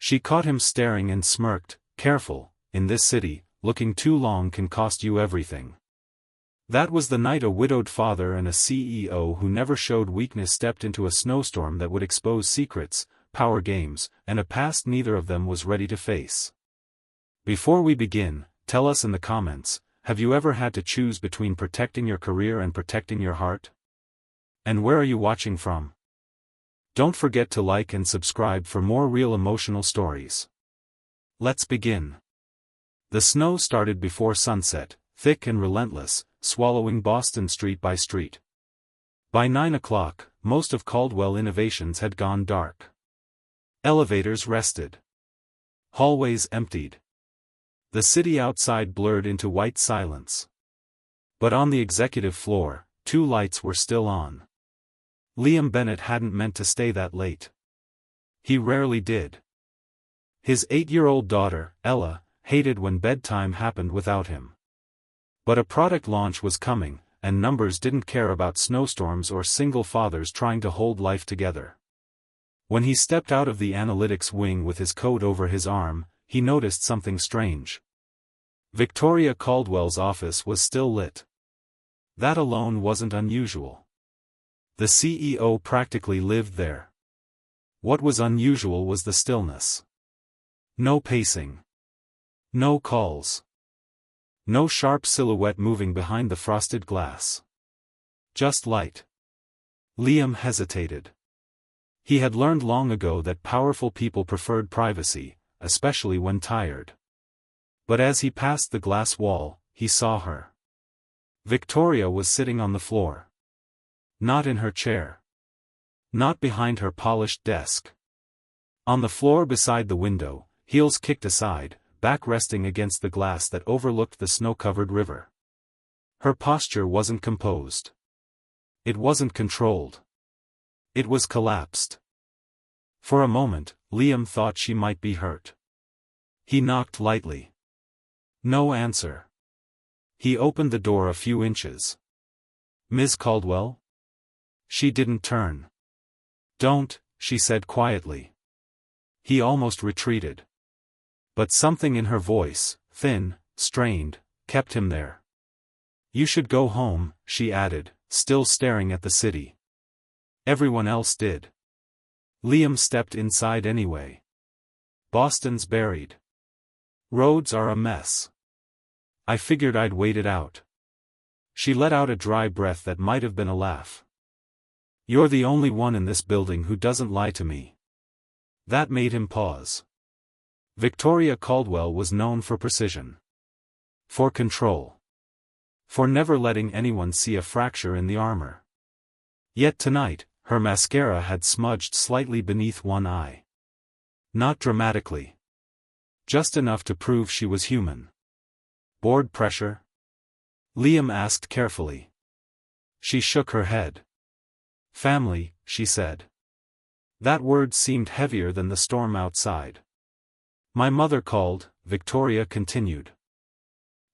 She caught him staring and smirked. Careful, in this city, looking too long can cost you everything. That was the night a widowed father and a CEO who never showed weakness stepped into a snowstorm that would expose secrets, power games, and a past neither of them was ready to face. Before we begin, tell us in the comments, have you ever had to choose between protecting your career and protecting your heart? And where are you watching from? Don't forget to like and subscribe for more real emotional stories. Let's begin. The snow started before sunset, thick and relentless, swallowing Boston street by street. By 9 o'clock, most of Caldwell Innovations had gone dark. Elevators rested. Hallways emptied. The city outside blurred into white silence. But on the executive floor, 2 lights were still on. Liam Bennett hadn't meant to stay that late. He rarely did. His 8-year-old daughter, Ella, hated when bedtime happened without him. But a product launch was coming, and numbers didn't care about snowstorms or single fathers trying to hold life together. When he stepped out of the analytics wing with his coat over his arm, he noticed something strange. Victoria Caldwell's office was still lit. That alone wasn't unusual. The CEO practically lived there. What was unusual was the stillness. No pacing. No calls. No sharp silhouette moving behind the frosted glass. Just light. Liam hesitated. He had learned long ago that powerful people preferred privacy, especially when tired. But as he passed the glass wall, he saw her. Victoria was sitting on the floor. Not in her chair. Not behind her polished desk. On the floor beside the window, heels kicked aside, back resting against the glass that overlooked the snow-covered river. Her posture wasn't composed. It wasn't controlled. It was collapsed. For a moment, Liam thought she might be hurt. He knocked lightly. No answer. He opened the door a few inches. "Ms. Caldwell?" She didn't turn. "Don't," she said quietly. He almost retreated. But something in her voice, thin, strained, kept him there. "You should go home," she added, still staring at the city. Everyone else did. Liam stepped inside anyway. "Boston's buried. Roads are a mess. I figured I'd wait it out." She let out a dry breath that might have been a laugh. "You're the only one in this building who doesn't lie to me." That made him pause. Victoria Caldwell was known for precision. For control. For never letting anyone see a fracture in the armor. Yet tonight, her mascara had smudged slightly beneath one eye. Not dramatically. Just enough to prove she was human. "Board pressure?" Liam asked carefully. She shook her head. "Family," she said. That word seemed heavier than the storm outside. "My mother called," Victoria continued.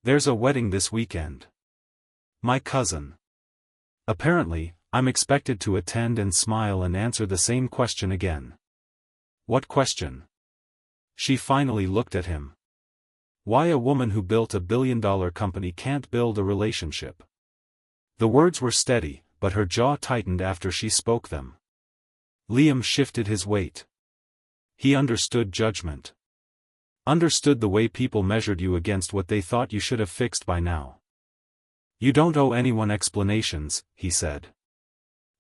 "There's a wedding this weekend. My cousin. Apparently, I'm expected to attend and smile and answer the same question again." "What question?" She finally looked at him. "Why a woman who built a billion-dollar company can't build a relationship." The words were steady, but her jaw tightened after she spoke them. Liam shifted his weight. He understood judgment. Understood the way people measured you against what they thought you should have fixed by now. "You don't owe anyone explanations," he said.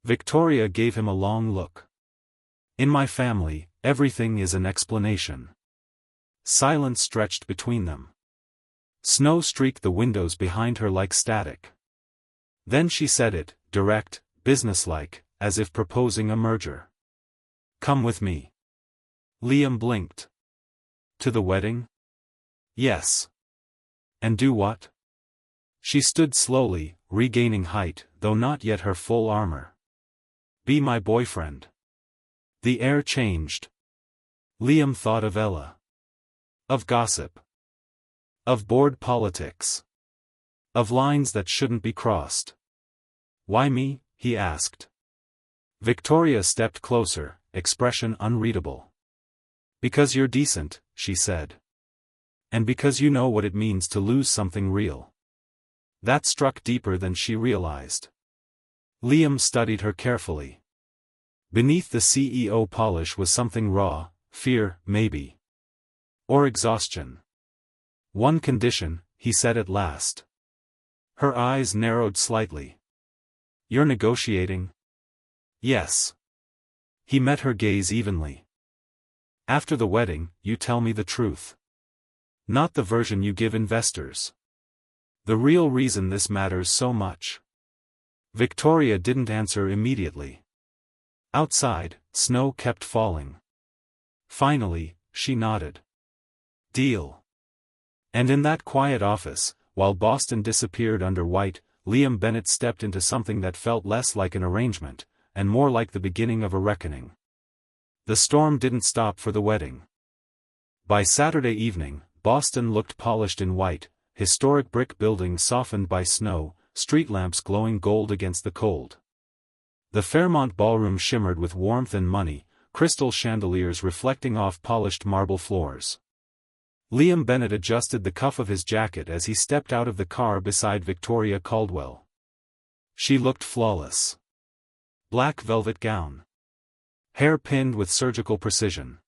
Victoria gave him a long look. "In my family, everything is an explanation." Silence stretched between them. Snow streaked the windows behind her like static. Then she said it, direct, businesslike, as if proposing a merger. "Come with me." Liam blinked. "To the wedding?" "Yes." "And do what?" She stood slowly, regaining height, though not yet her full armor. "Be my boyfriend." The air changed. Liam thought of Ella. Of gossip. Of board politics. Of lines that shouldn't be crossed. "Why me?" he asked. Victoria stepped closer, expression unreadable. Because you're decent, she said. And because you know what it means to lose something real. That struck deeper than she realized. Liam studied her carefully. Beneath the CEO polish was something raw, fear, maybe. Or exhaustion. One condition, he said at last. Her eyes narrowed slightly. You're negotiating? Yes. He met her gaze evenly. After the wedding, you tell me the truth. Not the version you give investors. The real reason this matters so much. Victoria didn't answer immediately. Outside, snow kept falling. Finally, she nodded. Deal. And in that quiet office, while Boston disappeared under white, Liam Bennett stepped into something that felt less like an arrangement, and more like the beginning of a reckoning. The storm didn't stop for the wedding. By Saturday evening, Boston looked polished in white, historic brick buildings softened by snow, street lamps glowing gold against the cold. The Fairmont ballroom shimmered with warmth and money, crystal chandeliers reflecting off polished marble floors. Liam Bennett adjusted the cuff of his jacket as he stepped out of the car beside Victoria Caldwell. She looked flawless. Black velvet gown. Hair pinned with surgical precision.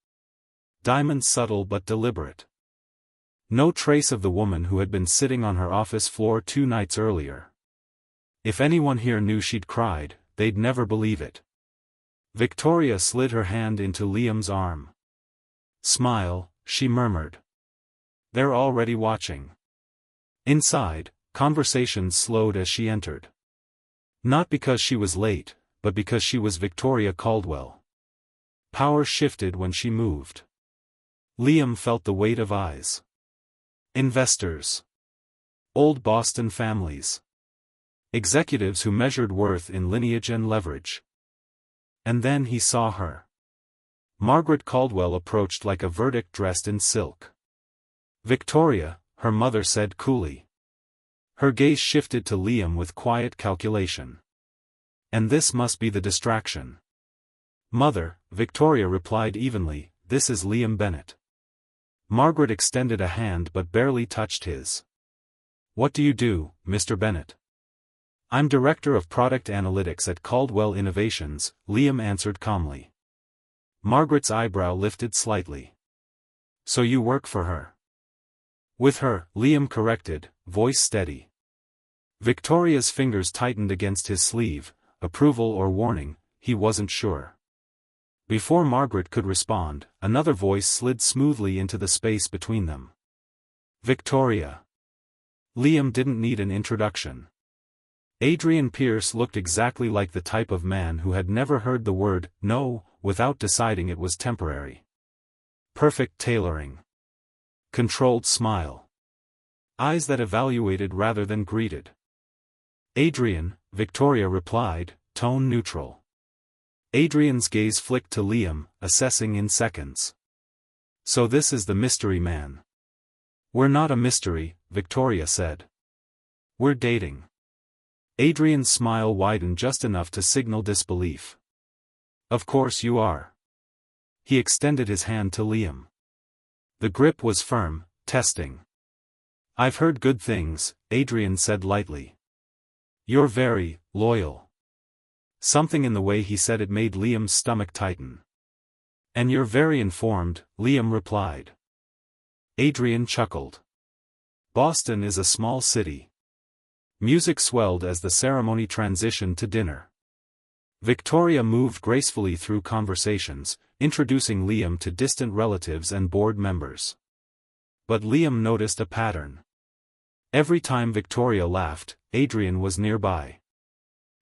Diamonds subtle but deliberate. No trace of the woman who had been sitting on her office floor 2 nights earlier. If anyone here knew she'd cried, they'd never believe it. Victoria slid her hand into Liam's arm. Smile, she murmured. They're already watching. Inside, conversations slowed as she entered. Not because she was late, but because she was Victoria Caldwell. Power shifted when she moved. Liam felt the weight of eyes. Investors. Old Boston families. Executives who measured worth in lineage and leverage. And then he saw her. Margaret Caldwell approached like a verdict dressed in silk. Victoria, her mother said coolly. Her gaze shifted to Liam with quiet calculation. And this must be the distraction. Mother, Victoria replied evenly, this is Liam Bennett. Margaret extended a hand but barely touched his. What do you do, Mr. Bennett? I'm Director of Product Analytics at Caldwell Innovations, Liam answered calmly. Margaret's eyebrow lifted slightly. So you work for her? With her, Liam corrected, voice steady. Victoria's fingers tightened against his sleeve, approval or warning, he wasn't sure. Before Margaret could respond, another voice slid smoothly into the space between them. Victoria. Liam didn't need an introduction. Adrian Pierce looked exactly like the type of man who had never heard the word no without deciding it was temporary. Perfect tailoring. Controlled smile. Eyes that evaluated rather than greeted. Adrian, Victoria replied, tone neutral. Adrian's gaze flicked to Liam, assessing in seconds. So this is the mystery man. We're not a mystery, Victoria said. We're dating. Adrian's smile widened just enough to signal disbelief. Of course you are. He extended his hand to Liam. The grip was firm, testing. I've heard good things, Adrian said lightly. You're very loyal. Something in the way he said it made Liam's stomach tighten. And you're very informed, Liam replied. Adrian chuckled. Boston is a small city. Music swelled as the ceremony transitioned to dinner. Victoria moved gracefully through conversations, introducing Liam to distant relatives and board members. But Liam noticed a pattern. Every time Victoria laughed, Adrian was nearby.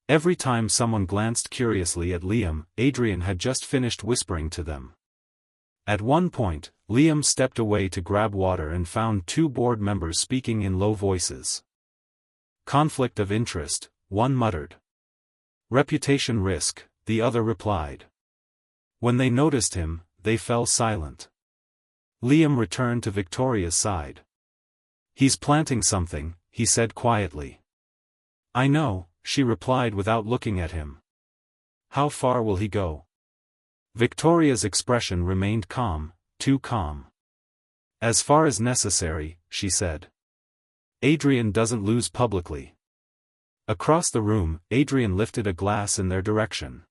Every time someone glanced curiously at Liam, Adrian had just finished whispering to them. At one point, Liam stepped away to grab water and found 2 board members speaking in low voices. Conflict of interest, one muttered. Reputation risk, the other replied. When they noticed him, they fell silent. Liam returned to Victoria's side. He's planting something, he said quietly. I know, she replied without looking at him. How far will he go? Victoria's expression remained calm, too calm. As far as necessary, she said. Adrian doesn't lose publicly. Across the room, Adrian lifted a glass in their direction.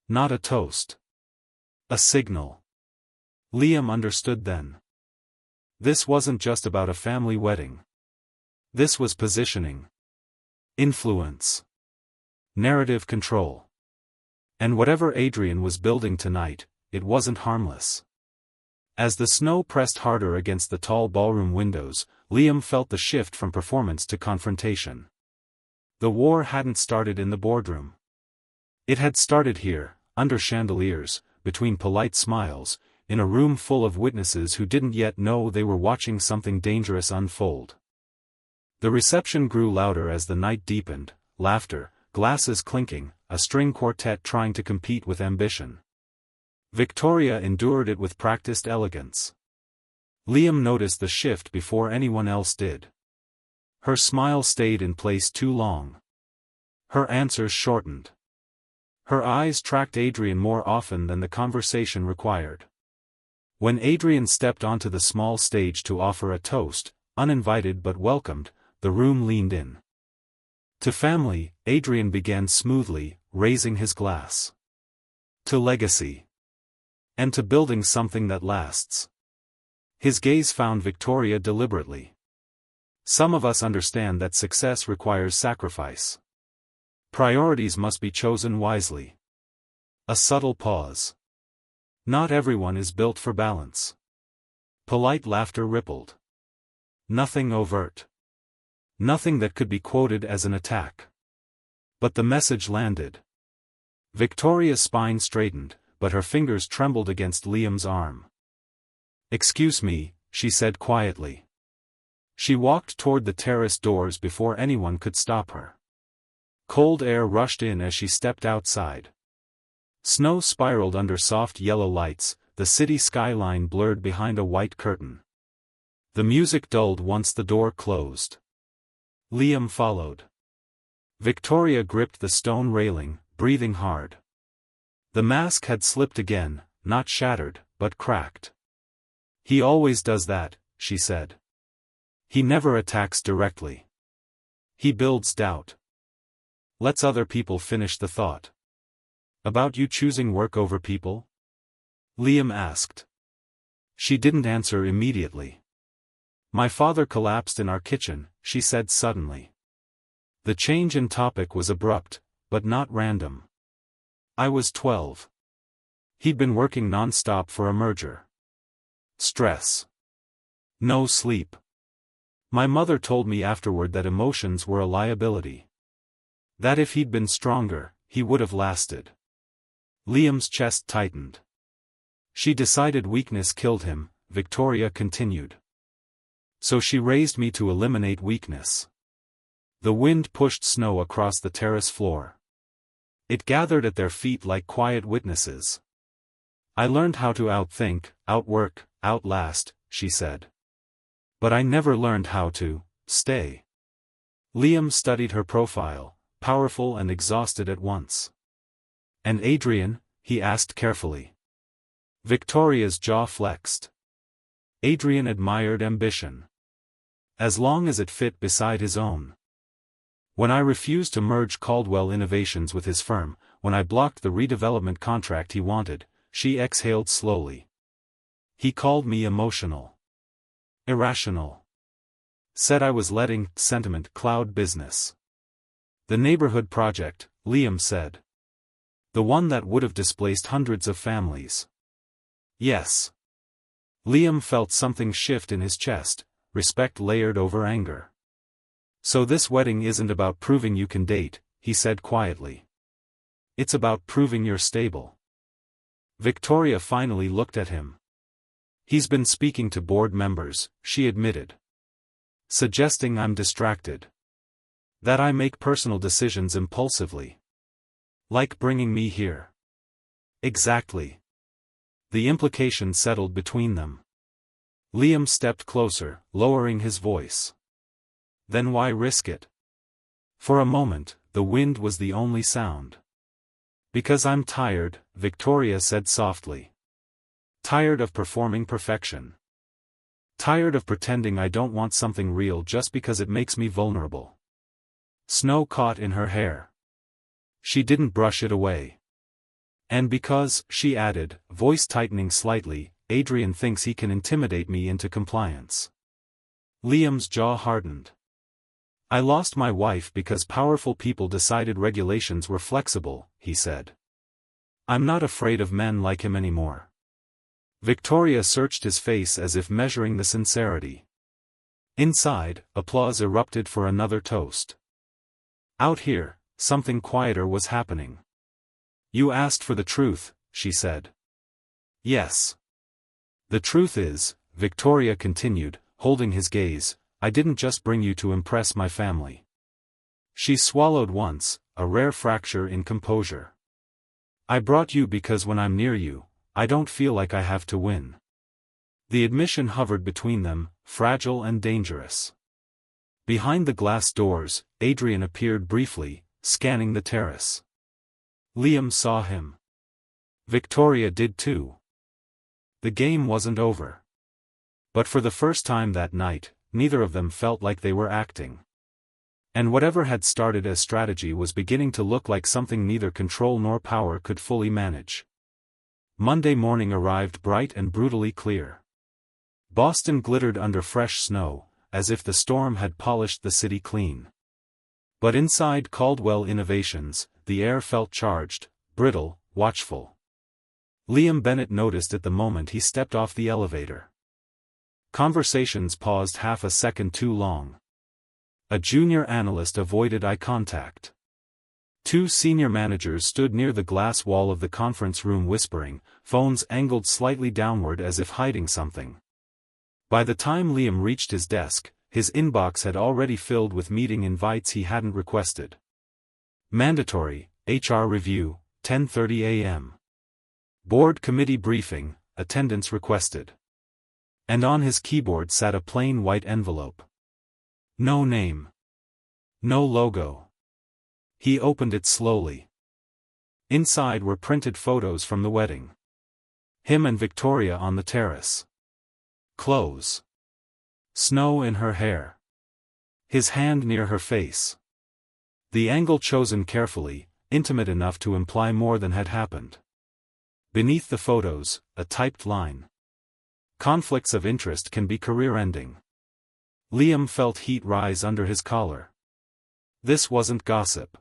Not a toast. A signal. Liam understood then. This wasn't just about a family wedding. This was positioning. Influence. Narrative control. And whatever Adrian was building tonight, it wasn't harmless. As the snow pressed harder against the tall ballroom windows, Liam felt the shift from performance to confrontation. The war hadn't started in the boardroom. It had started here, under chandeliers, between polite smiles, in a room full of witnesses who didn't yet know they were watching something dangerous unfold. The reception grew louder as the night deepened, laughter, glasses clinking, a string quartet trying to compete with ambition. Victoria endured it with practiced elegance. Liam noticed the shift before anyone else did. Her smile stayed in place too long. Her answers shortened. Her eyes tracked Adrian more often than the conversation required. When Adrian stepped onto the small stage to offer a toast, uninvited but welcomed, the room leaned in. To family, Adrian began smoothly, raising his glass. To legacy. And to building something that lasts. His gaze found Victoria deliberately. Some of us understand that success requires sacrifice. Priorities must be chosen wisely. A subtle pause. Not everyone is built for balance. Polite laughter rippled. Nothing overt. Nothing that could be quoted as an attack. But the message landed. Victoria's spine straightened, but her fingers trembled against Liam's arm. "Excuse me," she said quietly. She walked toward the terrace doors before anyone could stop her. Cold air rushed in as she stepped outside. Snow spiraled under soft yellow lights, the city skyline blurred behind a white curtain. The music dulled once the door closed. Liam followed. Victoria gripped the stone railing, breathing hard. The mask had slipped again, not shattered, but cracked. "He always does that," she said. "He never attacks directly. He builds doubt. Lets other people finish the thought." "About you choosing work over people?" Liam asked. She didn't answer immediately. "My father collapsed in our kitchen," she said suddenly. The change in topic was abrupt, but not random. "I was 12. He'd been working non-stop for a merger. Stress. No sleep. My mother told me afterward that emotions were a liability. That if he'd been stronger, he would have lasted." Liam's chest tightened. "She decided weakness killed him," Victoria continued. "So she raised me to eliminate weakness." The wind pushed snow across the terrace floor. It gathered at their feet like quiet witnesses. "I learned how to outthink, outwork, outlast," she said. "But I never learned how to stay." Liam studied her profile, powerful and exhausted at once. "And Adrian?" he asked carefully. Victoria's jaw flexed. Adrian admired ambition. As long as it fit beside his own. "When I refused to merge Caldwell Innovations with his firm, when I blocked the redevelopment contract he wanted," she exhaled slowly. "He called me emotional. Irrational. Said I was letting sentiment cloud business. The neighborhood project," Liam said. "The one that would have displaced hundreds of families." "Yes." Liam felt something shift in his chest, respect layered over anger. "So this wedding isn't about proving you can date," he said quietly. "It's about proving you're stable." Victoria finally looked at him. "He's been speaking to board members," she admitted. "Suggesting I'm distracted. That I make personal decisions impulsively. Like bringing me here." "Exactly." The implication settled between them. Liam stepped closer, lowering his voice. "Then why risk it?" For a moment, the wind was the only sound. "Because I'm tired," Victoria said softly. Tired of performing perfection. Tired of pretending I don't want something real just because it makes me vulnerable. Snow caught in her hair. She didn't brush it away. And because, she added, voice tightening slightly, Adrian thinks he can intimidate me into compliance. Liam's jaw hardened. I lost my wife because powerful people decided regulations were flexible, he said. I'm not afraid of men like him anymore. Victoria searched his face as if measuring the sincerity. Inside, applause erupted for another toast. Out here, something quieter was happening. You asked for the truth, she said. Yes. The truth is, Victoria continued, holding his gaze, I didn't just bring you to impress my family. She swallowed once, a rare fracture in composure. I brought you because when I'm near you, I don't feel like I have to win. The admission hovered between them, fragile and dangerous. Behind the glass doors, Adrian appeared briefly, scanning the terrace. Liam saw him. Victoria did too. The game wasn't over. But for the first time that night, neither of them felt like they were acting. And whatever had started as strategy was beginning to look like something neither control nor power could fully manage. Monday morning arrived bright and brutally clear. Boston glittered under fresh snow, as if the storm had polished the city clean. But inside Caldwell Innovations, the air felt charged, brittle, watchful. Liam Bennett noticed it the moment he stepped off the elevator. Conversations paused half a second too long. A junior analyst avoided eye contact. Two senior managers stood near the glass wall of the conference room whispering, phones angled slightly downward as if hiding something. By the time Liam reached his desk, his inbox had already filled with meeting invites he hadn't requested. Mandatory, HR review, 10:30 a.m. Board committee briefing, attendance requested. And on his keyboard sat a plain white envelope. No name. No logo. He opened it slowly. Inside were printed photos from the wedding. Him and Victoria on the terrace. Clothes. Snow in her hair. His hand near her face. The angle chosen carefully, intimate enough to imply more than had happened. Beneath the photos, a typed line. Conflicts of interest can be career-ending. Liam felt heat rise under his collar. This wasn't gossip.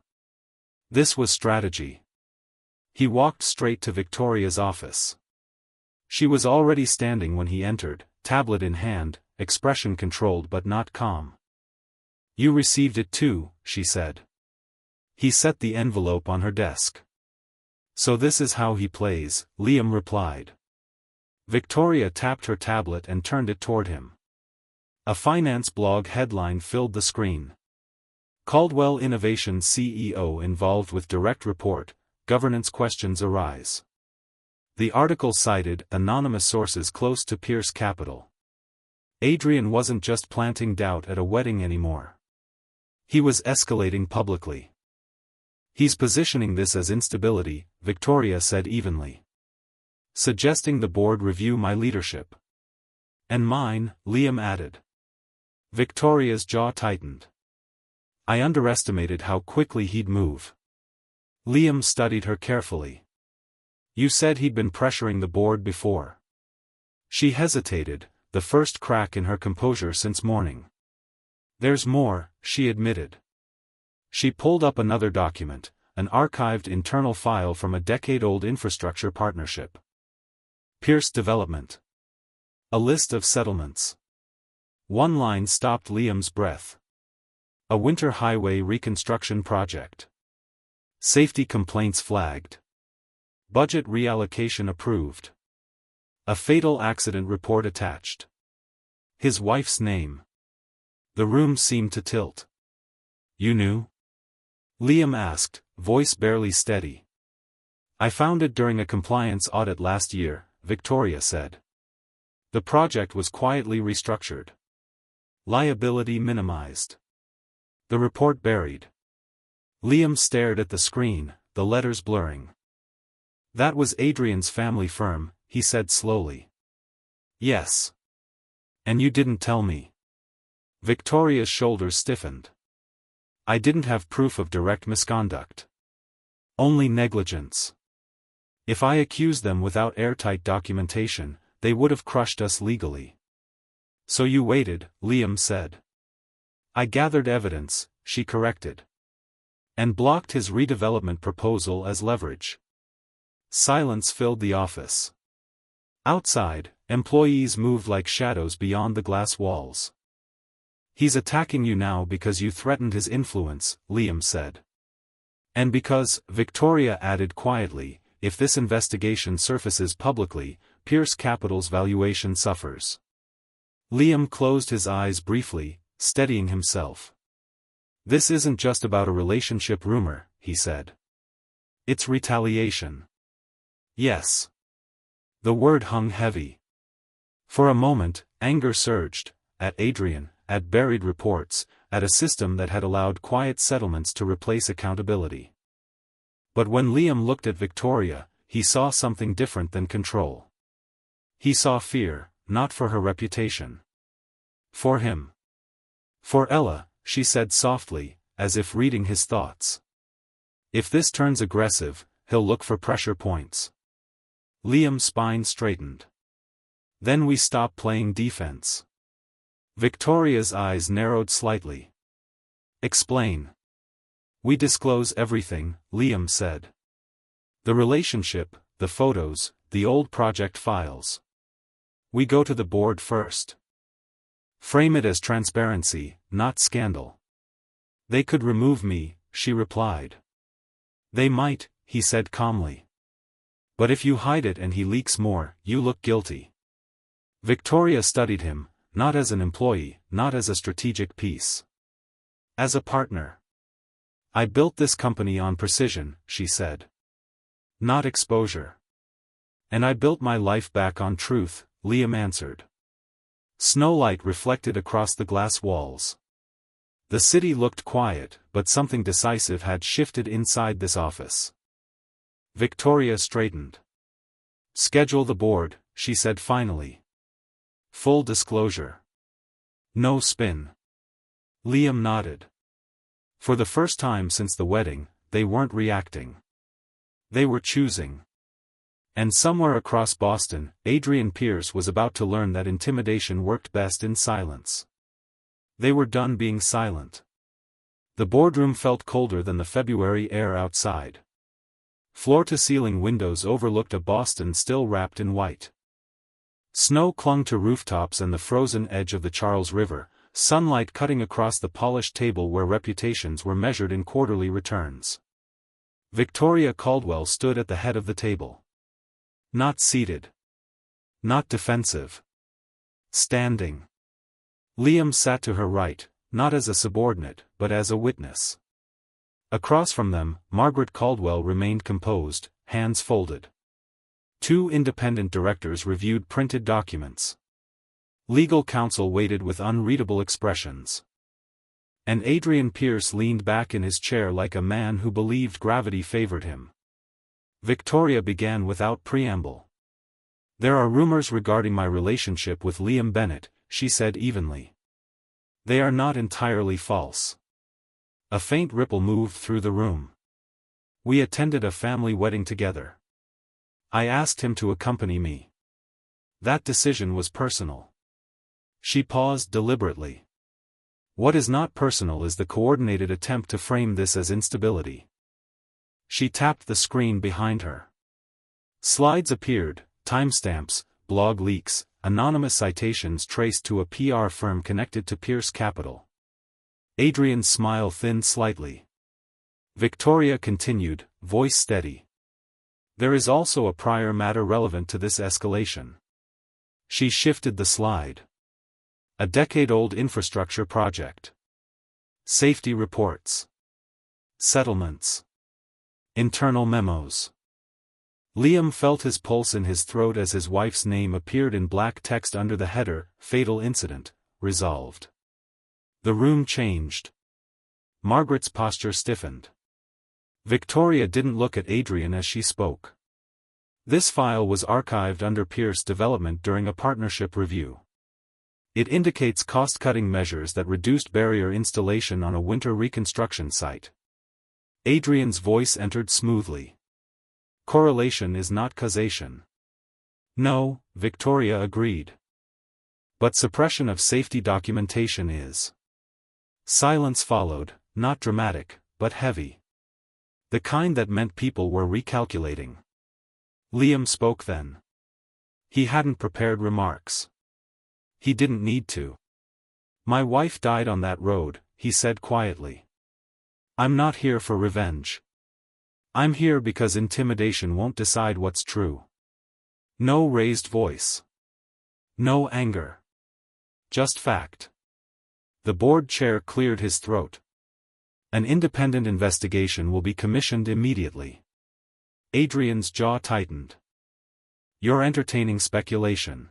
This was strategy. He walked straight to Victoria's office. She was already standing when he entered, tablet in hand, expression controlled but not calm. You received it too, she said. He set the envelope on her desk. So this is how he plays, Liam replied. Victoria tapped her tablet and turned it toward him. A finance blog headline filled the screen. Caldwell Innovations CEO involved with direct report, governance questions arise. The article cited anonymous sources close to Pierce Capital. Adrian wasn't just planting doubt at a wedding anymore. He was escalating publicly. He's positioning this as instability, Victoria said evenly. Suggesting the board review my leadership. And mine, Liam added. Victoria's jaw tightened. I underestimated how quickly he'd move. Liam studied her carefully. You said he'd been pressuring the board before. She hesitated, the first crack in her composure since morning. There's more, she admitted. She pulled up another document, an archived internal file from a decade-old infrastructure partnership. Pierce Development. A list of settlements. One line stopped Liam's breath. A winter highway reconstruction project. Safety complaints flagged. Budget reallocation approved. A fatal accident report attached. His wife's name. The room seemed to tilt. You knew? Liam asked, voice barely steady. I found it during a compliance audit last year, Victoria said. The project was quietly restructured. Liability minimized. The report buried. Liam stared at the screen, the letters blurring. That was Adrian's family firm, he said slowly. Yes. And you didn't tell me. Victoria's shoulders stiffened. I didn't have proof of direct misconduct. Only negligence. If I accused them without airtight documentation, they would have crushed us legally. So you waited, Liam said. I gathered evidence, she corrected. And blocked his redevelopment proposal as leverage. Silence filled the office. Outside, employees moved like shadows beyond the glass walls. He's attacking you now because you threatened his influence, Liam said. And because, Victoria added quietly, if this investigation surfaces publicly, Pierce Capital's valuation suffers. Liam closed his eyes briefly, steadying himself. This isn't just about a relationship rumor, he said. It's retaliation. Yes. The word hung heavy. For a moment, anger surged, at Adrian, at buried reports, at a system that had allowed quiet settlements to replace accountability. But when Liam looked at Victoria, he saw something different than control. He saw fear, not for her reputation. For him. For Ella, she said softly, as if reading his thoughts. If this turns aggressive, he'll look for pressure points. Liam's spine straightened. Then we stop playing defense. Victoria's eyes narrowed slightly. Explain. We disclose everything, Liam said. The relationship, the photos, the old project files. We go to the board first. Frame it as transparency, not scandal. They could remove me, she replied. They might, he said calmly. But if you hide it and he leaks more, you look guilty. Victoria studied him, not as an employee, not as a strategic piece. As a partner. I built this company on precision, she said. Not exposure. And I built my life back on truth, Liam answered. Snowlight reflected across the glass walls. The city looked quiet, but something decisive had shifted inside this office. Victoria straightened. Schedule the board, she said finally. Full disclosure. No spin. Liam nodded. For the first time since the wedding, they weren't reacting. They were choosing. And somewhere across Boston, Adrian Pierce was about to learn that intimidation worked best in silence. They were done being silent. The boardroom felt colder than the February air outside. Floor-to-ceiling windows overlooked a Boston still wrapped in white. Snow clung to rooftops and the frozen edge of the Charles River, sunlight cutting across the polished table where reputations were measured in quarterly returns. Victoria Caldwell stood at the head of the table. Not seated. Not defensive. Standing. Liam sat to her right, not as a subordinate, but as a witness. Across from them, Margaret Caldwell remained composed, hands folded. Two independent directors reviewed printed documents. Legal counsel waited with unreadable expressions. And Adrian Pierce leaned back in his chair like a man who believed gravity favored him. Victoria began without preamble. There are rumors regarding my relationship with Liam Bennett, she said evenly. They are not entirely false. A faint ripple moved through the room. We attended a family wedding together. I asked him to accompany me. That decision was personal. She paused deliberately. What is not personal is the coordinated attempt to frame this as instability. She tapped the screen behind her. Slides appeared, timestamps, blog leaks, anonymous citations traced to a PR firm connected to Pierce Capital. Adrian's smile thinned slightly. Victoria continued, voice steady. There is also a prior matter relevant to this escalation. She shifted the slide. A decade-old infrastructure project. Safety reports. Settlements. Internal memos. Liam felt his pulse in his throat as his wife's name appeared in black text under the header, Fatal Incident, Resolved. The room changed. Margaret's posture stiffened. Victoria didn't look at Adrian as she spoke. This file was archived under Pierce Development during a partnership review. It indicates cost-cutting measures that reduced barrier installation on a winter reconstruction site. Adrian's voice entered smoothly. Correlation is not causation. No, Victoria agreed. But suppression of safety documentation is. Silence followed, not dramatic, but heavy. The kind that meant people were recalculating. Liam spoke then. He hadn't prepared remarks. He didn't need to. My wife died on that road, he said quietly. I'm not here for revenge. I'm here because intimidation won't decide what's true. No raised voice. No anger. Just fact. The board chair cleared his throat. An independent investigation will be commissioned immediately. Adrian's jaw tightened. You're entertaining speculation.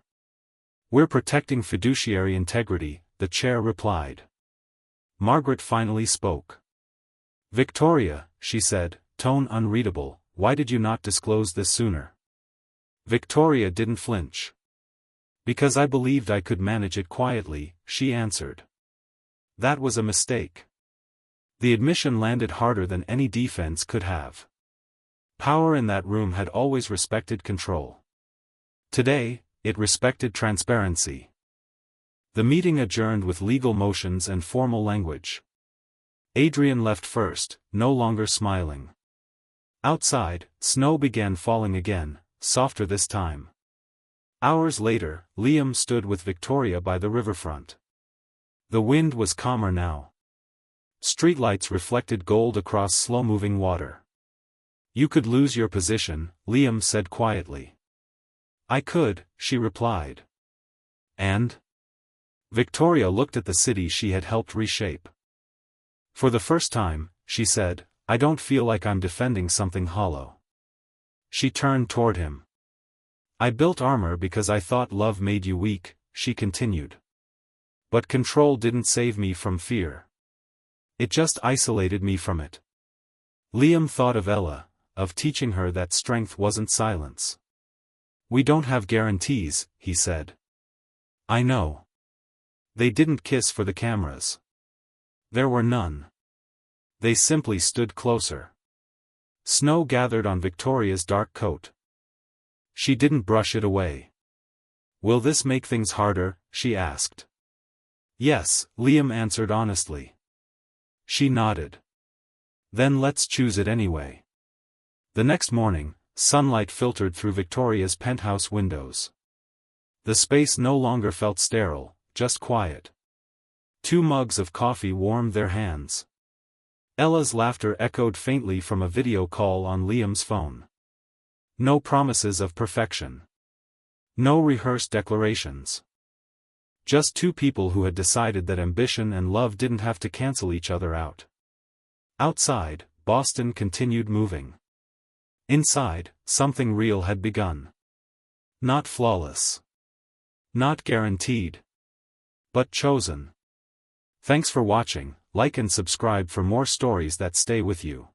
We're protecting fiduciary integrity, the chair replied. Margaret finally spoke. Victoria, she said, tone unreadable, why did you not disclose this sooner? Victoria didn't flinch. Because I believed I could manage it quietly, she answered. That was a mistake. The admission landed harder than any defense could have. Power in that room had always respected control. Today, it respected transparency. The meeting adjourned with legal motions and formal language. Adrian left first, no longer smiling. Outside, snow began falling again, softer this time. Hours later, Liam stood with Victoria by the riverfront. The wind was calmer now. Streetlights reflected gold across slow-moving water. You could lose your position, Liam said quietly. I could, she replied. And? Victoria looked at the city she had helped reshape. For the first time, she said, I don't feel like I'm defending something hollow. She turned toward him. I built armor because I thought love made you weak, she continued. But control didn't save me from fear. It just isolated me from it. Liam thought of Ella, of teaching her that strength wasn't silence. We don't have guarantees, he said. I know. They didn't kiss for the cameras. There were none. They simply stood closer. Snow gathered on Victoria's dark coat. She didn't brush it away. Will this make things harder? She asked. Yes, Liam answered honestly. She nodded. Then let's choose it anyway. The next morning, sunlight filtered through Victoria's penthouse windows. The space no longer felt sterile, just quiet. 2 mugs of coffee warmed their hands. Ella's laughter echoed faintly from a video call on Liam's phone. No promises of perfection. No rehearsed declarations. Just 2 people who had decided that ambition and love didn't have to cancel each other out. Outside, Boston continued moving. Inside, something real had begun. Not flawless. Not guaranteed. But chosen. Thanks for watching, like and subscribe for more stories that stay with you.